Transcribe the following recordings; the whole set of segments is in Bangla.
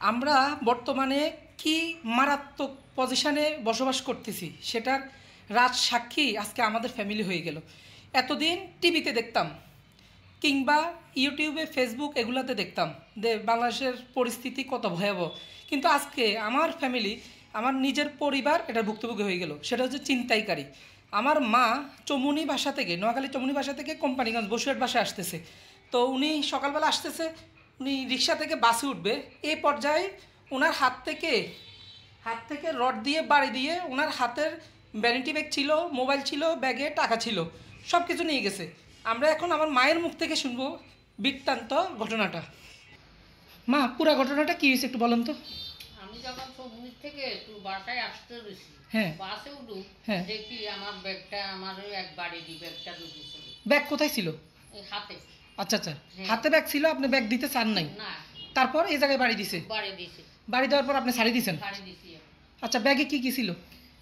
আমরা বর্তমানে কি মারাত্মক পজিশনে বসবাস করতেছি সেটার রাজ সাক্ষী আজকে আমাদের ফ্যামিলি হয়ে গেল। এতদিন টিভিতে দেখতাম কিংবা ইউটিউবে ফেসবুক এগুলাতে দেখতাম যে বাংলাদেশের পরিস্থিতি কত ভয়াবহ, কিন্তু আজকে আমার ফ্যামিলি, আমার নিজের পরিবার এটার ভুক্তভোগী হয়ে গেল। সেটা হচ্ছে ছিনতাইকারী। আমার মা চমুনি বাসা থেকে, নোয়াখালী চমুনি বাসা থেকে কোম্পানিগঞ্জ বসুরহাট বাসায় আসতেছে। তো উনি সকালবেলা আসতেছে, উনি রিক্সা থেকে বাসে উঠবে, এই পর্যায়ে ওনার হাত থেকে রড দিয়ে বাড়ি দিয়ে ওনার হাতের ভ্যানিটি ব্যাগ ছিল, মোবাইল ছিল, ব্যাগে টাকা ছিল, সব কিছু নিয়ে গেছে। আমরা এখন আমার মায়ের মুখ থেকে শুনবো বৃত্তান্ত ঘটনাটা। মা, পুরা ঘটনাটা কি হয়েছে একটু বলেন তো। আমি যখন চৌমুনি থেকে একটু বাসায় আসতে রয়েছি, হ্যাঁ বাসে উঠু, হ্যাঁ। দেখি আমার ব্যাগটা, আমার ওই এক বাড়ি দি ব্যাগটা ঢুকেছিল ব্যাগ কোথায় ছিল? এই হাতে। আচ্ছা আচ্ছা, হ্যাঁ। হাতে ব্যাগ ছিল, আপনি ব্যাগ দিতে চান নাই, না, তারপর এই জায়গায় বাড়ি দিছে। বাড়ি দিছি, বাড়ি দেওয়ার পর আপনি ছাড়ি দিছেন। বাড়ি দিছি। আচ্ছা, ব্যাগে কি কি ছিল?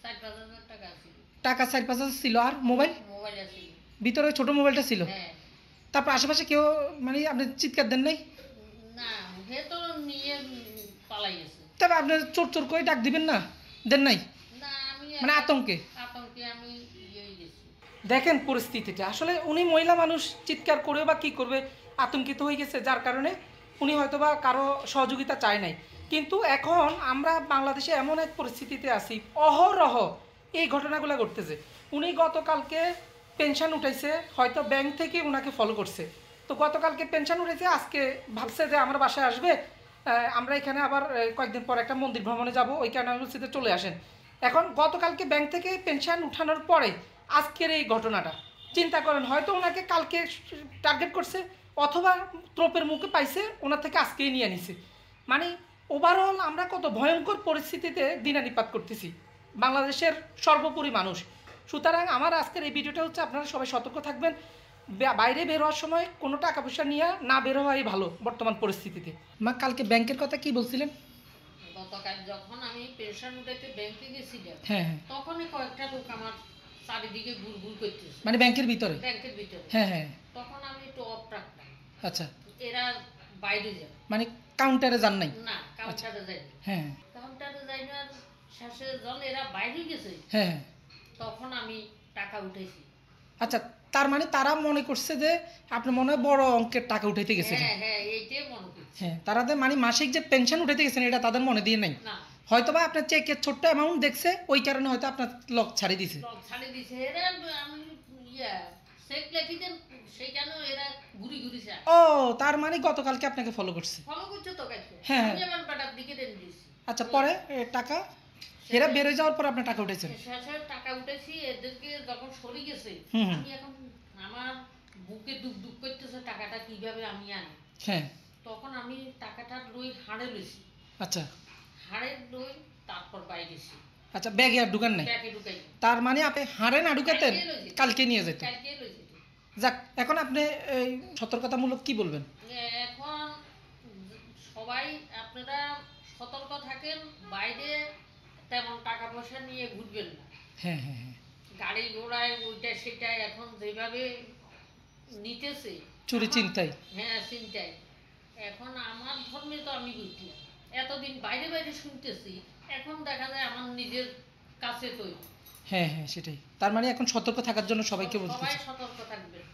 4-5 হাজার টাকা ছিল। টাকা 4-5 হাজার ছিল, আর মোবাইল? মোবাইল আছে। ভিতরে ছোট মোবাইলটা ছিল। হ্যাঁ। তারপর আশেপাশে কেউ, মানে আপনি চিৎকার দেন নাই? না, হে তো নিয়ে পালাই গেছে। তবে আপনি চোর চোর করে ডাক দিবেন না, দেন নাই? না, আমি মানে আতঙ্কে আতঙ্কে আমি গেছি। দেখেন পরিস্থিতিটা, আসলে উনি মহিলা মানুষ, চিৎকার করে বা কী করবে, আতঙ্কিত হয়ে গেছে, যার কারণে উনি হয়তো বা কারো সহযোগিতা চায় নাই। কিন্তু এখন আমরা বাংলাদেশে এমন এক পরিস্থিতিতে আছি, অহরহ এই ঘটনাগুলো ঘটতেছে। উনি গতকালকে পেনশন উঠাইছে, হয়তো ব্যাংক থেকে ওনাকে ফলো করছে। তো গতকালকে পেনশন উঠেছে, আজকে ভাবছে যে আমার বাসায় আসবে, আমরা এখানে আবার কয়েকদিন পর একটা মন্দির ভ্রমণে যাব, ওই কারণে আমি বলছি যে চলে আসেন। এখন গতকালকে ব্যাংক থেকে পেনশন উঠানোর পরে আজকের এই ঘটনাটা চিন্তা করেন, হয়তো ওনাকে কালকে টার্গেট করছে, অথবা ত্রোপের মুখে পাইছে, ওনার থেকে আজকেই নিয়ে নিছে। মানে ওভারঅল আমরা কত ভয়ঙ্কর পরিস্থিতিতে দিনানিপাত করতেছি বাংলাদেশের সর্বোপরি মানুষ। সুতরাং আমার আজকের এই ভিডিওটা হচ্ছে, আপনারা সবাই সতর্ক থাকবেন, বাইরে বের হওয়ার সময় কোনো টাকা পয়সা নিয়ে না বের হওয়াই ভালো বর্তমান পরিস্থিতিতে। মা, কালকে ব্যাংকের কথা কি বলছিলেন? গতকাল যখন আমি পেনশন উঠাইতে ব্যাংকে গেছিলাম, হ্যাঁ, তখনই কয়েকটা লোক আমার চারিদিকে ঘুরঘুর করতেছে, মানে ব্যাংকের ভিতরে? ব্যাংকের ভিতরে। হ্যাঁ হ্যাঁ। তখন আমি একটু অফ রাখলাম। আচ্ছা, এরা বাইরে যায়, মানে কাউন্টারে যান নাই? না কাউন্টারে যায়নি। হ্যাঁ কাউন্টারে যাই না, শেষে যখন এরা বাইরে গেছে, হ্যাঁ। তখন আমি টাকা উঠেছি। আচ্ছা, তার মানে তারা মনে করছে যে আপনি মনে হয় বড় অঙ্কের টাকা উঠাইতে গেছেন। হ্যাঁ হ্যাঁ, এইটাই মনে করছি। হ্যাঁ, তাদের মানে মাসিক যে পেনশন উঠাইতে গেছেন এটা তাদের মনে দিয়ে নাই। না, হয়তো বা আপনার চেকের ছোট্ট অ্যামাউন্ট দেখছে, ওই কারণে হয়তো আপনার লক ছাড়িয়ে দিছে। লক ছাড়িয়ে দিছে এরা। আমি চেক লেখি দেন, সেইখানেও এরা ঘুরি ঘুরি যায়। ও, তার মানে গতকালকে আপনাকে ফলো করছে। ফলো করছে তো কাছে। হ্যাঁ। আমি আমার বেটার দিকে দেন দিয়েছি। আচ্ছা, পরে টাকা এরা বের হয়ে যাওয়ার পর আপনার টাকা উঠেছেন? শেষে টাকা উঠেছি, এদেরকে যখন সরে গেছে, হুম। আমি এখন আমার বুকে দুঃখ দুঃখ করতেছে, টাকাটা কিভাবে আমি আনি। হ্যাঁ। তখন আমি টাকাটা লই হাড়ে লইছি। আচ্ছা হাড়ে লই, তারপর বাইরেছি। আচ্ছা, ব্যাগে আর ঢুকান নাই? ব্যাগে ঢুকাই। তার মানে আপনি হাড়ে না ঢুকাতেন, কালকে নিয়ে যেতেন। কালকে লইছি। যাক, এখন আপনি এই সতর্কতামূলক কি বলবেন? এখন সবাই আপনারা সতর্ক থাকেন, বাইরে তেমন টাকা পয়সা নিয়ে ঘুরবেন না। হ্যাঁ হ্যাঁ হ্যাঁ। গাড়ি ঘোড়ায় ওইটা সেটা এখন যেভাবে নিতেছে, চুরি চিন্তাই। হ্যাঁ চিন্তাই। এখন আমার ধর্মে তো আমি বুঝলাম, এতদিন বাইরে বাইরে শুনতেছি, এখন দেখা যায় আমার নিজের কাছে তো। হ্যাঁ হ্যাঁ, সেটাই। তার মানে এখন সতর্ক থাকার জন্য সবাইকে বলতে সবাই সতর্ক থাকবেন।